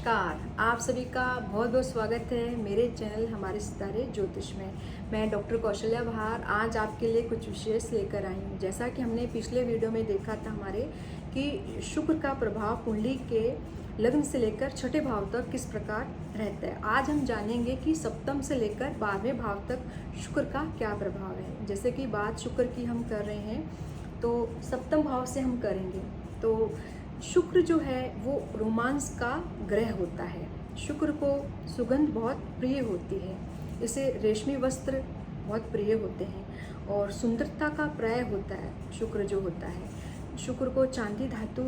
नमस्कार। आप सभी का बहुत बहुत स्वागत है मेरे चैनल हमारे सितारे ज्योतिष में। मैं डॉक्टर कौशल्या बहार आज आपके लिए कुछ विशेष लेकर आई हूँ। जैसा कि हमने पिछले वीडियो में देखा था हमारे कि शुक्र का प्रभाव कुंडली के लग्न से लेकर छठे भाव तक किस प्रकार रहता है। आज हम जानेंगे कि सप्तम से लेकर 12वें भाव तक शुक्र का क्या प्रभाव है। जैसे कि बात शुक्र की हम कर रहे हैं तो सप्तम भाव से हम करेंगे। तो शुक्र जो है वो रोमांस का ग्रह होता है। शुक्र को सुगंध बहुत प्रिय होती है, इसे रेशमी वस्त्र बहुत प्रिय होते हैं और सुंदरता का पर्याय होता है। शुक्र जो होता है, शुक्र को चांदी धातु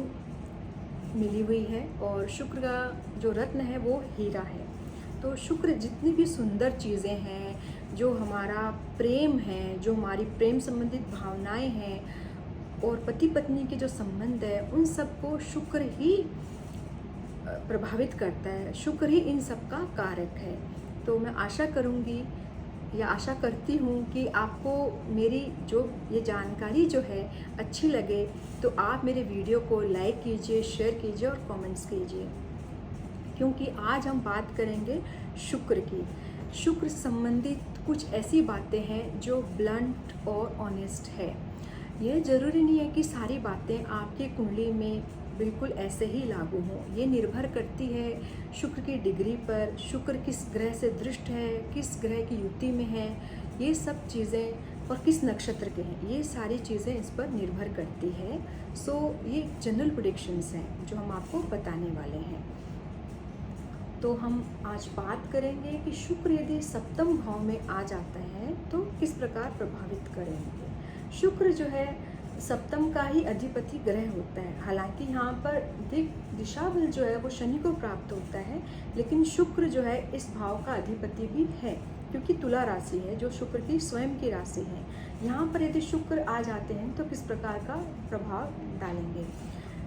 मिली हुई है और शुक्र का जो रत्न है वो हीरा है। तो शुक्र जितनी भी सुंदर चीज़ें हैं, जो हमारा प्रेम है, जो हमारी प्रेम संबंधित भावनाएं हैं और पति पत्नी के जो संबंध है, उन सबको शुक्र ही प्रभावित करता है। शुक्र ही इन सब का कारक है। तो मैं आशा करूँगी या आशा करती हूँ कि आपको मेरी जो ये जानकारी जो है अच्छी लगे, तो आप मेरे वीडियो को लाइक कीजिए, शेयर कीजिए और कमेंट्स कीजिए, क्योंकि आज हम बात करेंगे शुक्र की। शुक्र संबंधित कुछ ऐसी बातें हैं जो ब्लंट और ऑनेस्ट है। ये ज़रूरी नहीं है कि सारी बातें आपकी कुंडली में बिल्कुल ऐसे ही लागू हों। ये निर्भर करती है शुक्र की डिग्री पर, शुक्र किस ग्रह से दृष्ट है, किस ग्रह की युति में है, ये सब चीज़ें, और किस नक्षत्र के हैं, ये सारी चीज़ें इस पर निर्भर करती है। सो ये जनरल प्रेडिक्शंस हैं जो हम आपको बताने वाले हैं। तो हम आज बात करेंगे कि शुक्र यदि सप्तम भाव में आ जाता है तो किस प्रकार प्रभावित करेंगे। शुक्र जो है सप्तम का ही अधिपति ग्रह होता है। हालांकि यहाँ पर दिशा बल जो है वो शनि को प्राप्त होता है, लेकिन शुक्र जो है इस भाव का अधिपति भी है, क्योंकि तुला राशि है जो शुक्र की स्वयं की राशि है। यहाँ पर यदि शुक्र आ जाते हैं तो किस प्रकार का प्रभाव डालेंगे।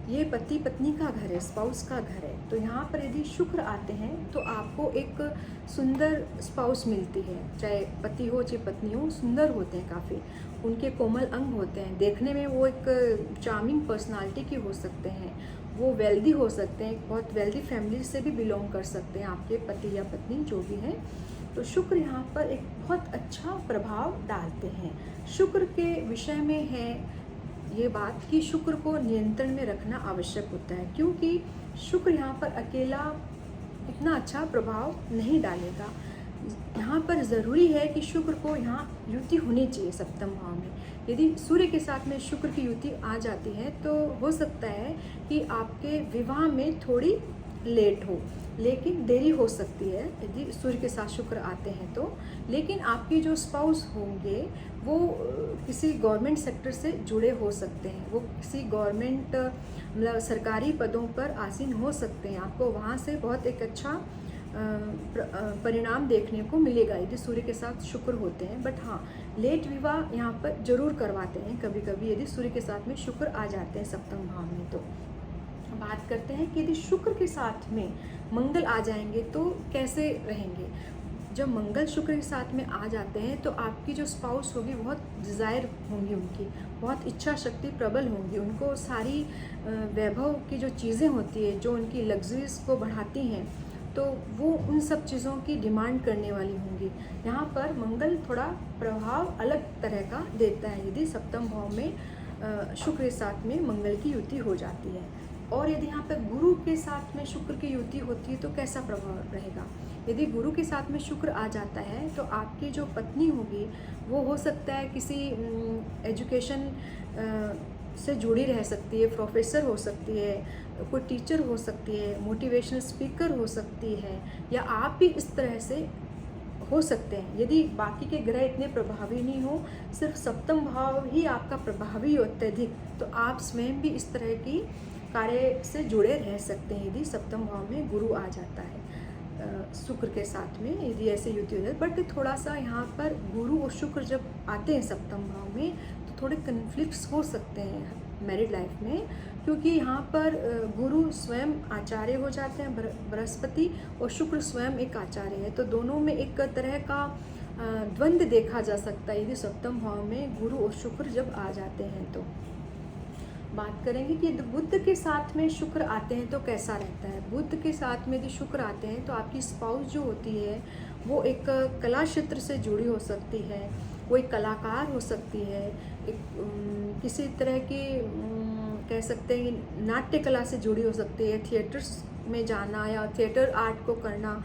ये पति पत्नी का घर है, स्पाउस का घर है। तो यहाँ पर यदि शुक्र आते हैं तो आपको एक सुंदर स्पाउस मिलती है, चाहे पति हो चाहे पत्नी हो, सुंदर होते हैं काफ़ी, उनके कोमल अंग होते हैं, देखने में वो एक चार्मिंग पर्सनालिटी की हो सकते हैं, वो वेल्दी हो सकते हैं, बहुत वेल्दी फैमिली से भी बिलोंग कर सकते हैं आपके पति या पत्नी जो भी हैं। तो शुक्र यहाँ पर एक बहुत अच्छा प्रभाव डालते हैं। शुक्र के विषय में है ये बात कि शुक्र को नियंत्रण में रखना आवश्यक होता है, क्योंकि शुक्र यहाँ पर अकेला इतना अच्छा प्रभाव नहीं डालेगा। यहाँ पर ज़रूरी है कि शुक्र को यहाँ युति होनी चाहिए सप्तम भाव में। यदि सूर्य के साथ में शुक्र की युति आ जाती है तो हो सकता है कि आपके विवाह में थोड़ी लेट हो, लेकिन देरी हो सकती है यदि सूर्य के साथ शुक्र आते हैं तो। लेकिन आपके जो स्पाउस होंगे वो किसी गवर्नमेंट सेक्टर से जुड़े हो सकते हैं, वो किसी गवर्नमेंट मतलब सरकारी पदों पर आसीन हो सकते हैं। आपको वहाँ से बहुत एक अच्छा परिणाम देखने को मिलेगा यदि सूर्य के साथ शुक्र होते हैं। बट हाँ, लेट विवाह यहाँ पर जरूर करवाते हैं कभी कभी यदि सूर्य के साथ में शुक्र आ जाते हैं सप्तम भाव में। तो बात करते हैं कि यदि शुक्र के साथ में मंगल आ जाएंगे तो कैसे रहेंगे। जब मंगल शुक्र के साथ में आ जाते हैं तो आपकी जो स्पाउस होगी बहुत डिज़ायर होंगी, उनकी बहुत इच्छा शक्ति प्रबल होंगी, उनको सारी वैभव की जो चीज़ें होती है जो उनकी लग्जरीज को बढ़ाती हैं, तो वो उन सब चीज़ों की डिमांड करने वाली होंगी। यहाँ पर मंगल थोड़ा प्रभाव अलग तरह का देता है यदि सप्तम भाव में शुक्र के साथ में मंगल की युति हो जाती है। और यदि यहाँ पर गुरु के साथ में शुक्र की युति होती है तो कैसा प्रभाव रहेगा। यदि गुरु के साथ में शुक्र आ जाता है तो आपकी जो पत्नी होगी वो हो सकता है किसी एजुकेशन से जुड़ी रह सकती है, प्रोफेसर हो सकती है, कोई टीचर हो सकती है, मोटिवेशनल स्पीकर हो सकती है, या आप भी इस तरह से हो सकते हैं। यदि बाकी के ग्रह इतने प्रभावी नहीं हो, सिर्फ सप्तम भाव ही आपका प्रभावी हो अत्यधिक, तो आप स्वयं भी इस तरह की कार्य से जुड़े रह सकते हैं यदि सप्तम भाव में गुरु आ जाता है शुक्र के साथ में, यदि ऐसे युति हो जाए। बट थोड़ा सा यहाँ पर गुरु और शुक्र जब आते हैं सप्तम भाव में तो थोड़े कन्फ्लिक्ट्स हो सकते हैं मैरिड लाइफ में, क्योंकि यहाँ पर गुरु स्वयं आचार्य हो जाते हैं, बृहस्पति, और शुक्र स्वयं एक आचार्य है। तो दोनों में एक तरह का द्वंद्व देखा जा सकता है यदि सप्तम भाव में गुरु और शुक्र जब आ जाते हैं तो। बात करेंगे कि बुध के साथ में शुक्र आते हैं तो कैसा रहता है। बुध के साथ में यदि शुक्र आते हैं तो आपकी स्पाउस जो होती है वो एक कला क्षेत्र से जुड़ी हो सकती है, वो एक कलाकार हो सकती है, एक किसी तरह की कह सकते हैं कि नाट्य कला से जुड़ी हो सकती है, थिएटर्स में जाना या थिएटर आर्ट को करना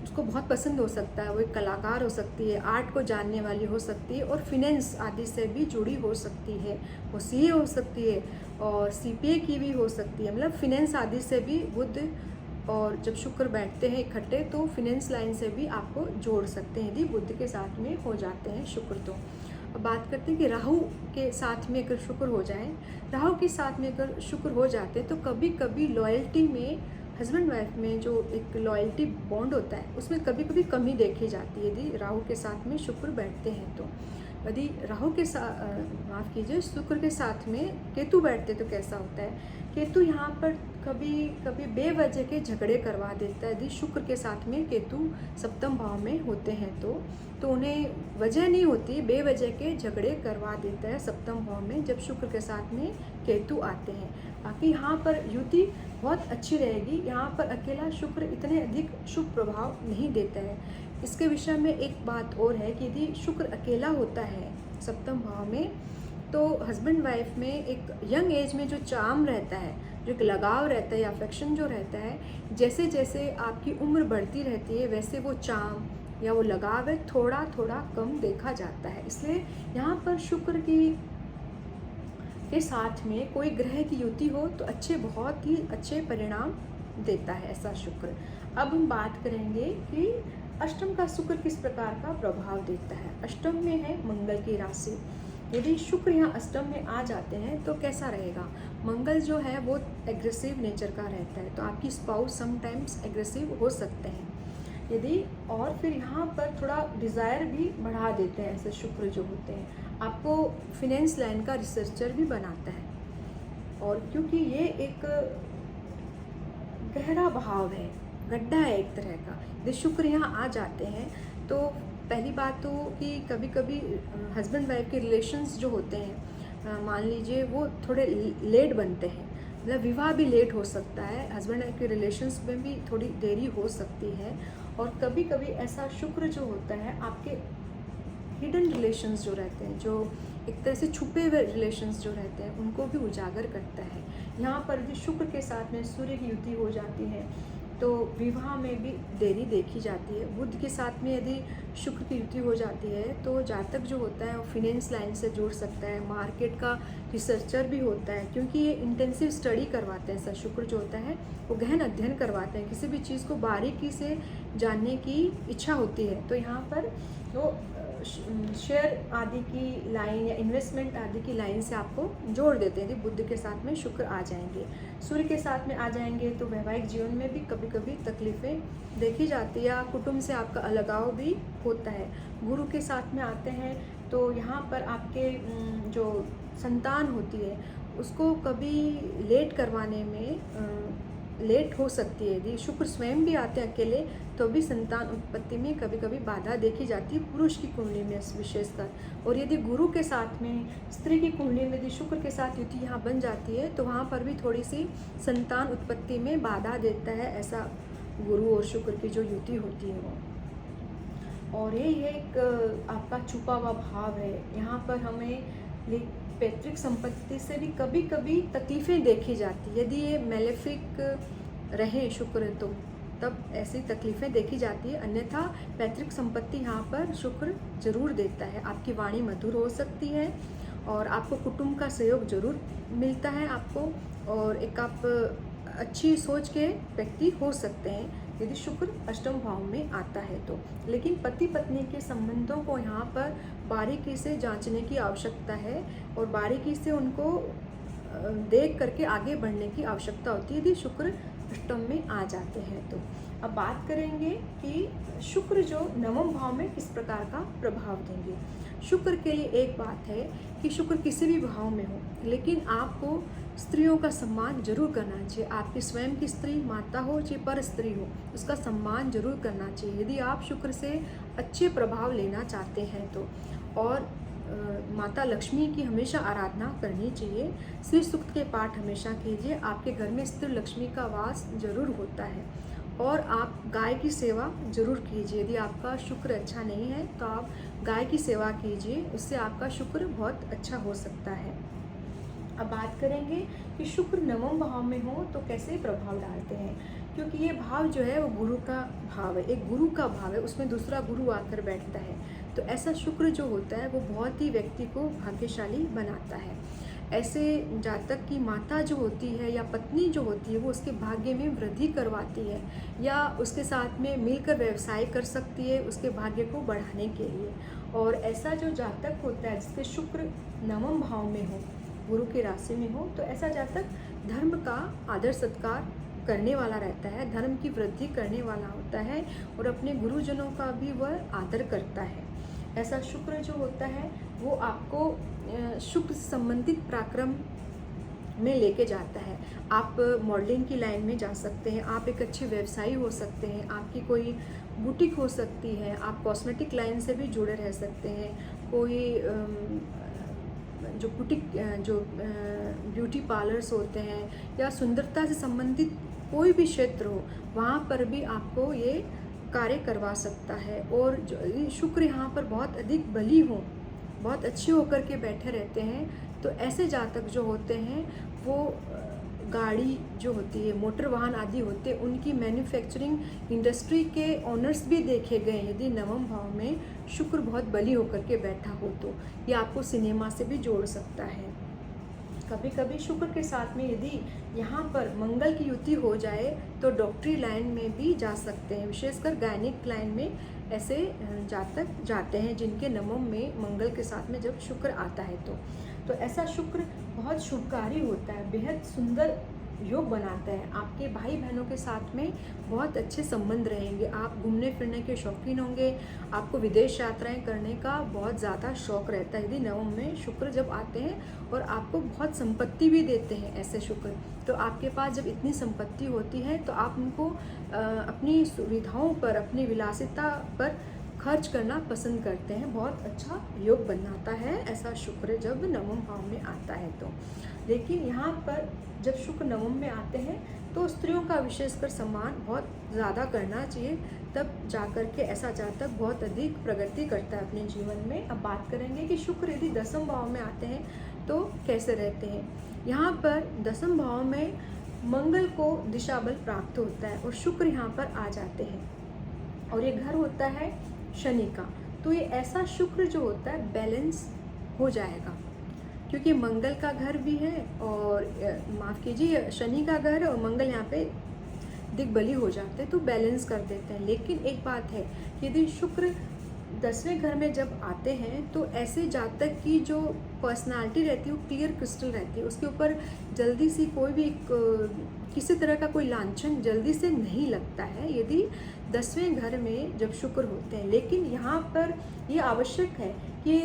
उसको बहुत पसंद हो सकता है, वो एक कलाकार हो सकती है, आर्ट को जानने वाली हो सकती है, और फिनेंस आदि से भी जुड़ी हो सकती है, वो सीए हो सकती है और सीपीए की भी हो सकती है, मतलब फिनेंस आदि से भी बुध और जब शुक्र बैठते हैं इकट्ठे तो फिनेंस लाइन से भी आपको जोड़ सकते हैं यदि बुध के साथ में हो जाते हैं शुक्र। तो अब बात करते हैं कि राहु के साथ में अगर शुक्र हो जाए, राहु के साथ में अगर शुक्र हो जाते हैं तो कभी कभी लॉयल्टी में, हस्बैंड वाइफ में जो एक लॉयल्टी बॉन्ड होता है उसमें कभी कभी कमी देखी जाती है यदि राहु के साथ में शुक्र बैठते हैं तो। यदि राहु के साथ माफ़ कीजिए शुक्र के साथ में केतु बैठते तो कैसा होता है। केतु यहाँ पर कभी कभी बेवजह के झगड़े करवा देता है। यदि शुक्र के साथ में केतु सप्तम भाव में होते हैं तो उन्हें वजह नहीं होती, बेवजह के झगड़े करवा देता है सप्तम भाव में जब शुक्र के साथ में केतु आते हैं। बाकी यहाँ पर युति बहुत अच्छी रहेगी, यहाँ पर अकेला शुक्र इतने अधिक शुभ प्रभाव नहीं देता है। इसके विषय में एक बात और है कि यदि शुक्र अकेला होता है सप्तम भाव में तो हस्बैंड वाइफ में एक यंग एज में जो चार्म रहता है, जो एक लगाव रहता है या अफेक्शन जो रहता है, जैसे जैसे आपकी उम्र बढ़ती रहती है वैसे वो चार्म या वो लगाव है थोड़ा थोड़ा कम देखा जाता है। इसलिए यहाँ पर शुक्र के साथ में कोई ग्रह की युति हो तो बहुत ही अच्छे परिणाम देता है ऐसा शुक्र। अब हम बात करेंगे कि अष्टम का शुक्र किस प्रकार का प्रभाव देता है। अष्टम में है मंगल की राशि, यदि शुक्र यहाँ अष्टम में आ जाते हैं तो कैसा रहेगा। मंगल जो है वो एग्रेसिव नेचर का रहता है तो आपकी स्पाउस समटाइम्स एग्रेसिव हो सकते हैं यदि, और फिर यहाँ पर थोड़ा डिज़ायर भी बढ़ा देते हैं ऐसे शुक्र जो होते हैं। आपको फिनेंस लाइन का रिसर्चर भी बनाता है, और क्योंकि ये एक गहरा भाव है, गड्ढा है एक तरह का, यदि शुक्र यहाँ आ जाते हैं तो पहली बात तो कि कभी कभी हस्बैंड वाइफ के रिलेशंस जो होते हैं मान लीजिए वो थोड़े लेट बनते हैं, मतलब विवाह भी लेट हो सकता है, हस्बैंड वाइफ के रिलेशंस में भी थोड़ी देरी हो सकती है। और कभी कभी ऐसा शुक्र जो होता है आपके हिडन रिलेशंस जो रहते हैं, जो एक तरह से छुपे हुए रिलेशंस जो रहते हैं उनको भी उजागर करता है। यहाँ पर यदि शुक्र के साथ में सूर्य की युति हो जाती है तो विवाह में भी देरी देखी जाती है। बुध के साथ में यदि शुक्र की युति हो जाती है तो जातक जो होता है वो फिनेंस लाइन से जुड़ सकता है, मार्केट का रिसर्चर भी होता है, क्योंकि ये इंटेंसिव स्टडी करवाते हैं। ऐसा शुक्र जो होता है वो गहन अध्ययन करवाते हैं, किसी भी चीज़ को बारीकी से जानने की इच्छा होती है तो यहाँ पर वो शेयर आदि की लाइन या इन्वेस्टमेंट आदि की लाइन से आपको जोड़ देते हैं। यदि बुध के साथ में शुक्र आ जाएंगे, सूर्य के साथ में आ जाएंगे तो वैवाहिक जीवन में भी कभी कभी तकलीफ़ें देखी जाती है या कुटुंब से आपका अलगाव भी होता है। गुरु के साथ में आते हैं तो यहाँ पर आपके जो संतान होती है उसको कभी लेट करवाने में लेट हो सकती है। यदि शुक्र स्वयं भी आते हैं अकेले तो भी संतान उत्पत्ति में कभी कभी बाधा देखी जाती है पुरुष की कुंडली में विशेषकर। और यदि गुरु के साथ में स्त्री की कुंडली में यदि शुक्र के साथ युति यहाँ बन जाती है तो वहाँ पर भी थोड़ी सी संतान उत्पत्ति में बाधा देता है ऐसा गुरु और शुक्र की जो युति होती है वो। और ये एक आपका छुपा हुआ भाव है। यहाँ पर हमें पैतृक संपत्ति से भी कभी कभी तकलीफ़ें देखी जाती। यदि ये मेलेफिक रहे शुक्र तो तब ऐसी तकलीफ़ें देखी जाती है, अन्यथा पैतृक संपत्ति यहाँ पर शुक्र जरूर देता है। आपकी वाणी मधुर हो सकती है और आपको कुटुंब का सहयोग जरूर मिलता है आपको, और एक आप अच्छी सोच के व्यक्ति हो सकते हैं यदि शुक्र अष्टम भाव में आता है तो। लेकिन पति पत्नी के संबंधों को यहाँ पर बारीकी से जांचने की आवश्यकता है और बारीकी से उनको देख करके आगे बढ़ने की आवश्यकता होती है यदि शुक्र अष्टम में आ जाते हैं तो। अब बात करेंगे कि शुक्र जो नवम भाव में किस प्रकार का प्रभाव देंगे। शुक्र के लिए एक बात है कि शुक्र किसी भी भाव में हो लेकिन आपको स्त्रियों का सम्मान जरूर करना चाहिए। आपकी स्वयं की स्त्री माता हो चाहे पर स्त्री हो, उसका सम्मान जरूर करना चाहिए यदि आप शुक्र से अच्छे प्रभाव लेना चाहते हैं तो। और माता लक्ष्मी की हमेशा आराधना करनी चाहिए। श्री सूक्त के पाठ हमेशा कीजिए, आपके घर में स्थिर लक्ष्मी का वास जरूर होता है। और आप गाय की सेवा जरूर कीजिए। यदि आपका शुक्र अच्छा नहीं है तो आप गाय की सेवा कीजिए, उससे आपका शुक्र बहुत अच्छा हो सकता है। अब बात करेंगे कि शुक्र नवम भाव में हो तो कैसे प्रभाव डालते हैं, क्योंकि ये भाव जो है वो गुरु का भाव है, एक गुरु का भाव है, उसमें दूसरा गुरु आकर बैठता है। तो ऐसा शुक्र जो होता है वो बहुत ही व्यक्ति को भाग्यशाली बनाता है। ऐसे जातक की माता जो होती है या पत्नी जो होती है वो उसके भाग्य में वृद्धि करवाती है या उसके साथ में मिलकर व्यवसाय कर सकती है उसके भाग्य को बढ़ाने के लिए। और ऐसा जो जातक होता है जिसके शुक्र नवम भाव में हो, गुरु की राशि में हो, तो ऐसा जातक धर्म का आदर सत्कार करने वाला रहता है, धर्म की वृद्धि करने वाला होता है और अपने गुरुजनों का भी वह आदर करता है। ऐसा शुक्र जो होता है वो आपको शुक्र संबंधित पराक्रम में लेके जाता है। आप मॉडलिंग की लाइन में जा सकते हैं, आप एक अच्छे व्यवसायी हो सकते हैं, आपकी कोई बुटीक हो सकती है, आप कॉस्मेटिक लाइन से भी जुड़े रह सकते हैं, कोई जो बुटीक जो ब्यूटी पार्लर्स होते हैं या सुंदरता से संबंधित कोई भी क्षेत्र हो, वहाँ पर भी आपको ये कार्य करवा सकता है। और जो शुक्र यहाँ पर बहुत अधिक बली हो, बहुत अच्छे होकर के बैठे रहते हैं, तो ऐसे जातक जो होते हैं वो गाड़ी जो होती है, मोटर वाहन आदि होते हैं, उनकी मैन्युफैक्चरिंग इंडस्ट्री के ऑनर्स भी देखे गए यदि नवम भाव में शुक्र बहुत बली होकर के बैठा हो तो। ये आपको सिनेमा से भी जोड़ सकता है। कभी कभी शुक्र के साथ में यदि यहाँ पर मंगल की युति हो जाए तो डॉक्टरी लाइन में भी जा सकते हैं, विशेषकर गायनिक लाइन में ऐसे जातक जाते हैं जिनके नवम में मंगल के साथ में जब शुक्र आता है तो ऐसा शुक्र बहुत शुभकारी होता है, बेहद सुंदर योग बनाता है। आपके भाई बहनों के साथ में बहुत अच्छे संबंध रहेंगे, आप घूमने फिरने के शौकीन होंगे, आपको विदेश यात्राएं करने का बहुत ज़्यादा शौक रहता है यदि नवम में शुक्र जब आते हैं। और आपको बहुत संपत्ति भी देते हैं ऐसे शुक्र। तो आपके पास जब इतनी संपत्ति होती है तो आप उनको अपनी सुविधाओं पर, अपनी विलासिता पर खर्च करना पसंद करते हैं। बहुत अच्छा योग बनाता है ऐसा शुक्र जब नवम भाव में आता है तो। लेकिन यहाँ पर जब शुक्र नवम में आते हैं तो स्त्रियों का विशेषकर सम्मान बहुत ज़्यादा करना चाहिए, तब जाकर के ऐसा जातक बहुत अधिक प्रगति करता है अपने जीवन में। अब बात करेंगे कि शुक्र यदि दसम भाव में आते हैं तो कैसे रहते हैं। यहाँ पर दसम भाव में मंगल को दिशा बल प्राप्त होता है और शुक्र यहाँ पर आ जाते हैं और ये घर होता है शनि का। तो ये ऐसा शुक्र जो होता है बैलेंस हो जाएगा, क्योंकि मंगल का घर भी है और माफ़ कीजिए शनि का घर है और मंगल यहाँ पे दिग्बली हो जाते हैं तो बैलेंस कर देते हैं। लेकिन एक बात है कि यदि शुक्र 10वें घर में जब आते हैं तो ऐसे जातक की जो पर्सनालिटी रहती है वो क्लियर क्रिस्टल रहती है, उसके ऊपर जल्दी सी कोई भी किसी तरह का कोई लांछन जल्दी से नहीं लगता है यदि 10वें घर में जब शुक्र होते हैं। लेकिन यहाँ पर ये आवश्यक है कि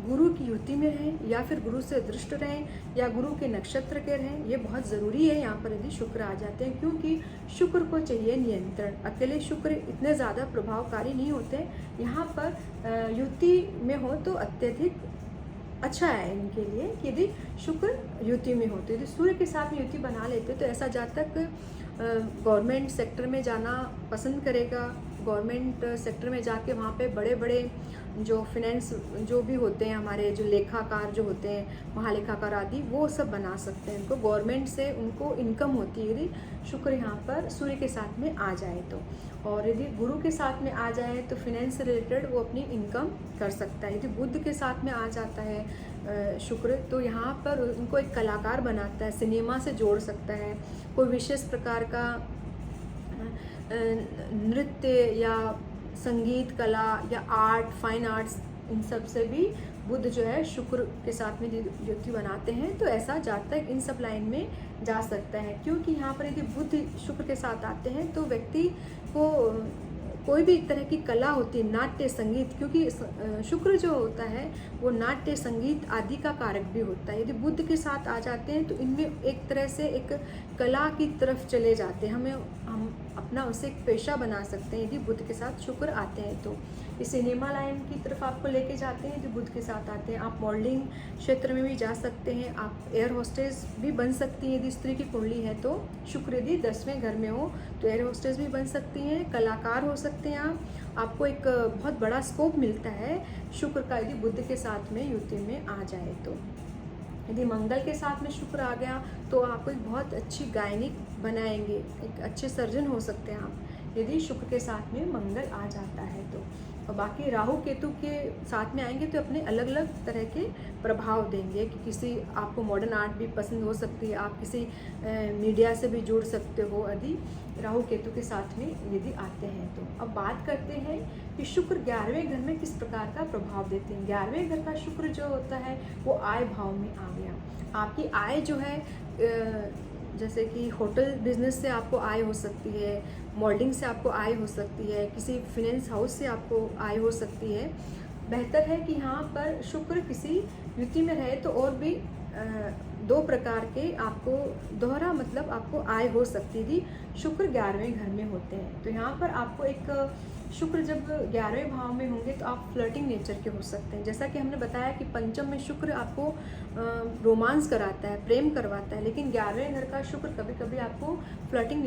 गुरु की युति में रहें या फिर गुरु से दृष्ट रहें या गुरु के नक्षत्र के रहें, ये बहुत ज़रूरी है यहाँ पर यदि शुक्र आ जाते हैं, क्योंकि शुक्र को चाहिए नियंत्रण। अकेले शुक्र इतने ज़्यादा प्रभावकारी नहीं होते, यहाँ पर युति में हो तो अत्यधिक अच्छा है इनके लिए कि यदि शुक्र युति में होते। यदि सूर्य के साथ में युति बना लेते तो ऐसा जातक गवर्नमेंट सेक्टर में जाना पसंद करेगा। गवर्नमेंट सेक्टर में जाके वहाँ पे बड़े बड़े जो फिनेंस जो भी होते हैं, हमारे जो लेखाकार जो होते हैं, महालेखाकार आदि, वो सब बना सकते हैं। उनको गवर्नमेंट से उनको इनकम होती है यदि शुक्र यहाँ पर सूर्य के साथ में आ जाए तो। और यदि गुरु के साथ में आ जाए तो फिनेंस से रिलेटेड वो अपनी इनकम कर सकता है। यदि बुध के साथ में आ जाता है शुक्र तो यहाँ पर उनको एक कलाकार बनाता है, सिनेमा से जोड़ सकता है, कोई विशेष प्रकार का नृत्य या संगीत कला या आर्ट, फाइन आर्ट्स, इन सब से भी बुध जो है शुक्र के साथ में युति बनाते हैं तो ऐसा जातक इन सब लाइन में जा सकता है। क्योंकि यहाँ पर यदि बुध शुक्र के साथ आते हैं तो व्यक्ति को कोई भी तरह की कला होती है, नाट्य संगीत, क्योंकि शुक्र जो होता है वो नाट्य संगीत आदि का कारक भी होता है। यदि बुध के साथ आ जाते हैं तो इनमें एक तरह से एक कला की तरफ चले जाते हैं। हम अपना उसे एक पेशा बना सकते हैं यदि बुध के साथ शुक्र आते हैं तो। इस सिनेमा लाइन की तरफ आपको लेके जाते हैं जो बुध के साथ आते हैं। आप मॉडलिंग क्षेत्र में भी जा सकते हैं, आप एयर होस्टेस भी बन सकती हैं यदि स्त्री की कुंडली है तो। शुक्र यदि 10वें घर में हो तो एयर होस्टेस भी बन सकती हैं, कलाकार हो सकते हैं आप। आपको एक बहुत बड़ा स्कोप मिलता है शुक्र का यदि बुध के साथ में युति में आ जाए तो। यदि मंगल के साथ में शुक्र आ गया तो आपको एक बहुत अच्छी गायनिक बनाएंगे, एक अच्छे सर्जन हो सकते हैं आप यदि शुक्र के साथ में मंगल आ जाता है तो। और बाकी राहु केतु के साथ में आएंगे तो अपने अलग अलग तरह के प्रभाव देंगे कि किसी आपको मॉडर्न आर्ट भी पसंद हो सकती है, आप किसी मीडिया से भी जुड़ सकते हो यदि राहु केतु के साथ में यदि आते हैं तो। अब बात करते हैं कि शुक्र 11वें घर में किस प्रकार का प्रभाव देते हैं। 11वें घर का शुक्र जो होता है वो आय भाव में आ गया। आपकी आय जो है जैसे कि होटल बिजनेस से आपको आय हो सकती है, मॉडलिंग से आपको आय हो सकती है, किसी फिनेंस हाउस से आपको आय हो सकती है। बेहतर है कि यहाँ पर शुक्र किसी युति में रहे तो और भी 2 प्रकार के आपको दोहरा मतलब आपको आय हो सकती थी। शुक्र 11वें घर में होते हैं तो यहाँ पर आपको एक शुक्र जब 11वें भाव में होंगे तो आप फ्लर्टिंग नेचर के हो सकते हैं। जैसा कि हमने बताया कि पंचम में शुक्र आपको रोमांस कराता है, प्रेम करवाता है, लेकिन 11वें घर का शुक्र कभी कभी आपको फ्लर्टिंग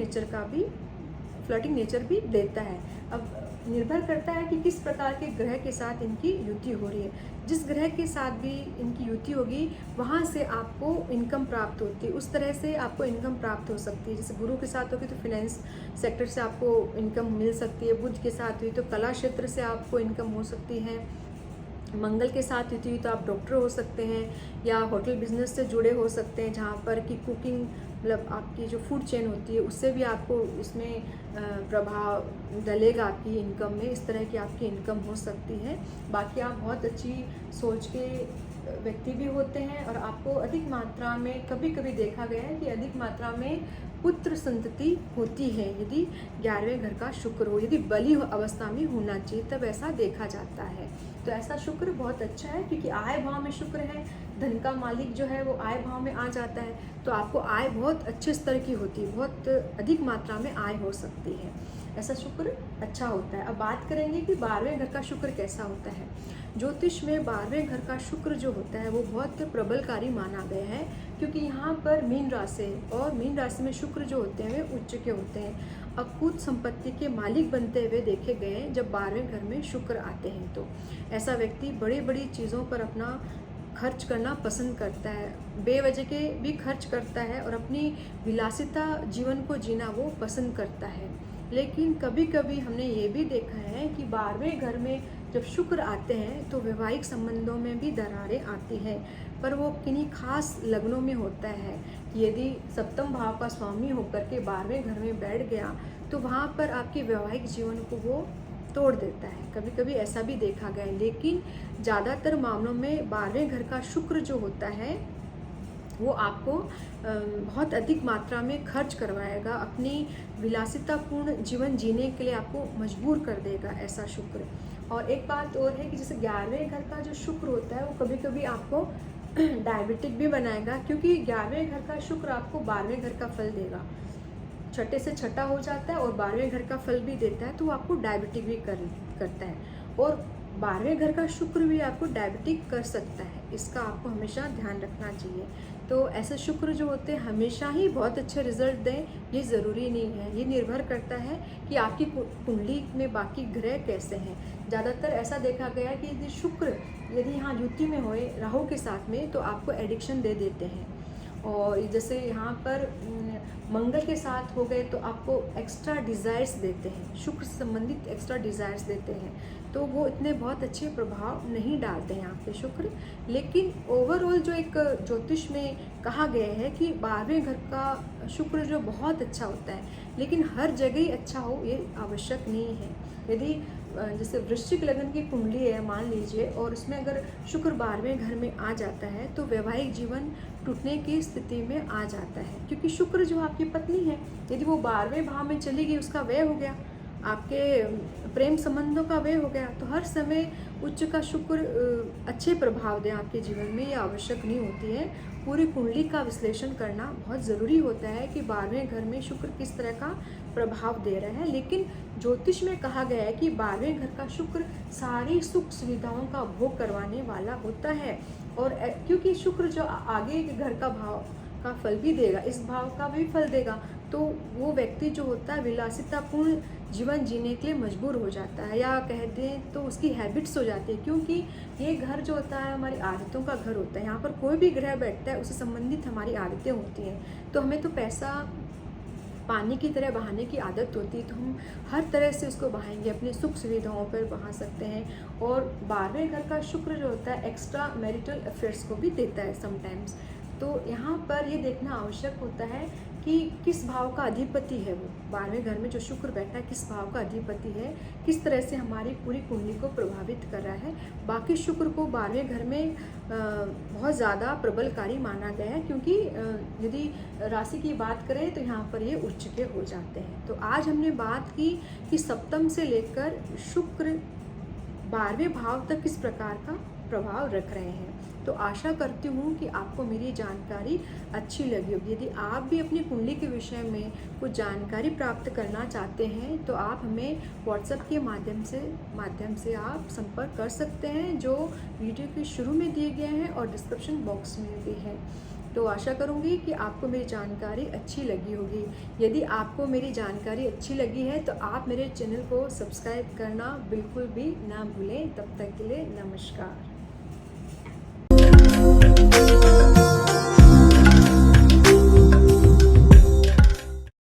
नेचर भी देता है। अब निर्भर करता है कि किस प्रकार के ग्रह के साथ इनकी युति हो रही है। जिस ग्रह के साथ भी इनकी युति होगी वहाँ से आपको इनकम प्राप्त होती है, उस तरह से आपको इनकम प्राप्त हो सकती है। जैसे गुरु के साथ होगी तो फिनेंस सेक्टर से आपको इनकम मिल सकती है, बुध के साथ हुई तो कला क्षेत्र से आपको इनकम हो सकती है, मंगल के साथ युति हुई तो आप डॉक्टर हो सकते हैं या होटल बिजनेस से जुड़े हो सकते हैं जहाँ पर कि कुकिंग मतलब आपकी जो फूड चेन होती है उससे भी आपको इसमें प्रभाव डलेगा आपकी इनकम में। इस तरह की आपकी इनकम हो सकती है। बाकी आप बहुत अच्छी सोच के व्यक्ति भी होते हैं और आपको अधिक मात्रा में कभी कभी देखा गया है कि अधिक मात्रा में पुत्र संतति होती है यदि 11वें घर का शुक्र हो। यदि बली अवस्था में होना चाहिए तब ऐसा देखा जाता है। तो ऐसा शुक्र बहुत अच्छा है क्योंकि आय भाव में शुक्र है, धन का मालिक जो है वो आय भाव में आ जाता है तो आपको आय बहुत अच्छे स्तर की होती है, बहुत अधिक मात्रा में आय हो सकती है। ऐसा शुक्र अच्छा होता है। अब बात करेंगे कि 12वें घर का शुक्र कैसा होता है। ज्योतिष में 12वें घर का शुक्र जो होता है वो बहुत प्रबलकारी माना गया है क्योंकि यहाँ पर मीन राशि और मीन राशि में शुक्र जो होते हैं वे उच्च के होते हैं, अकूत संपत्ति के मालिक बनते हुए देखे गए हैं जब 12वें घर में शुक्र आते हैं। तो ऐसा व्यक्ति बड़ी बड़ी चीज़ों पर अपना खर्च करना पसंद करता है, बेवजह के भी खर्च करता है और अपनी विलासिता जीवन को जीना वो पसंद करता है। लेकिन कभी कभी हमने ये भी देखा है कि 12वें घर में जब शुक्र आते हैं तो वैवाहिक संबंधों में भी दरारें आती हैं, पर वो किन्हीं खास लग्नों में होता है कि यदि सप्तम भाव का स्वामी होकर के 12वें घर में बैठ गया तो वहाँ पर आपके वैवाहिक जीवन को वो तोड़ देता है। कभी कभी ऐसा भी देखा गया है, लेकिन ज़्यादातर मामलों में 12वें घर का शुक्र जो होता है वो आपको बहुत अधिक मात्रा में खर्च करवाएगा, अपनी विलासितापूर्ण जीवन जीने के लिए आपको मजबूर कर देगा ऐसा शुक्र। और एक बात और है कि जैसे 11वें घर का जो शुक्र होता है वो कभी कभी आपको डायबिटिक भी बनाएगा क्योंकि 11वें घर का शुक्र आपको 12वें घर का फल देगा, छठे से छठा हो जाता है और 12वें घर का फल भी देता है तो वो आपको डायबिटिक भी करता है और 12वें घर का शुक्र भी आपको डायबिटिक कर सकता है। इसका आपको हमेशा ध्यान रखना चाहिए। तो ऐसे शुक्र जो होते हैं हमेशा ही बहुत अच्छे रिजल्ट दें ये ज़रूरी नहीं है, ये निर्भर करता है कि आपकी कुंडली में बाकी ग्रह कैसे हैं। ज़्यादातर ऐसा देखा गया है कि यदि शुक्र यदि यहाँ युति में होए राहु के साथ में तो आपको एडिक्शन दे देते हैं, और जैसे यहाँ पर मंगल के साथ हो गए तो आपको एक्स्ट्रा डिज़ायर्स देते हैं, शुक्र से संबंधित एक्स्ट्रा डिज़ायर्स देते हैं, तो वो इतने बहुत अच्छे प्रभाव नहीं डालते हैं आप पे शुक्र। लेकिन ओवरऑल जो एक ज्योतिष में कहा गया है कि 12वें घर का शुक्र जो बहुत अच्छा होता है, लेकिन हर जगह ही अच्छा हो ये आवश्यक नहीं है। यदि जैसे वृश्चिक लग्न की कुंडली है मान लीजिए और उसमें अगर शुक्र 12वें घर में आ जाता है तो वैवाहिक जीवन टूटने की स्थिति में आ जाता है, क्योंकि शुक्र जो आपकी पत्नी है यदि वो 12वें भाव में चली गई उसका व्यय हो गया। आपके प्रेम संबंधों का व्यय हो गया, तो हर समय उच्च का शुक्र अच्छे प्रभाव दें आपके जीवन में, ये आवश्यक नहीं होती है। पूरी कुंडली का विश्लेषण करना बहुत ज़रूरी होता है कि 12वें घर में शुक्र किस तरह का प्रभाव दे रहा है। लेकिन ज्योतिष में कहा गया है कि 12वें घर का शुक्र सारी सुख सुविधाओं का भोग करवाने वाला होता है। और क्योंकि शुक्र जो आगे के घर का भाव का फल भी देगा, इस भाव का भी फल देगा, तो वो व्यक्ति जो होता है विलासितापूर्ण जीवन जीने के लिए मजबूर हो जाता है, या कह दें तो उसकी हैबिट्स हो जाती है। क्योंकि ये घर जो होता है हमारी आदतों का घर होता है। यहाँ पर कोई भी ग्रह बैठता है उससे संबंधित हमारी आदतें होती हैं। तो हमें तो पैसा पानी की तरह बहाने की आदत होती है, तो हम हर तरह से उसको बहाएंगे, अपनी सुख सुविधाओं पर बहा सकते हैं। और 12वें घर का शुक्र जो होता है एक्स्ट्रा मैरिटल अफेयर्स को भी देता है समटाइम्स। तो यहाँ पर ये देखना आवश्यक होता है कि किस भाव का अधिपति है वो, 12वें घर में जो शुक्र बैठा है किस भाव का अधिपति है, किस तरह से हमारी पूरी कुंडली को प्रभावित कर रहा है। बाकी शुक्र को 12वें घर में बहुत ज़्यादा प्रबलकारी माना गया है, क्योंकि यदि राशि की बात करें तो यहाँ पर ये उच्च के हो जाते हैं। तो आज हमने बात की कि सप्तम से लेकर शुक्र 12वें भाव तक किस प्रकार का प्रभाव रख रहे हैं। तो आशा करती हूँ कि आपको मेरी जानकारी अच्छी लगी होगी। यदि आप भी अपनी कुंडली के विषय में कुछ जानकारी प्राप्त करना चाहते हैं तो आप हमें व्हाट्सएप के माध्यम से आप संपर्क कर सकते हैं, जो वीडियो के शुरू में दिए गए हैं और डिस्क्रिप्शन बॉक्स में भी है। तो आशा करूँगी कि आपको मेरी जानकारी अच्छी लगी होगी। यदि आपको मेरी जानकारी अच्छी लगी है तो आप मेरे चैनल को सब्सक्राइब करना बिल्कुल भी ना भूलें। तब तक के लिए नमस्कार।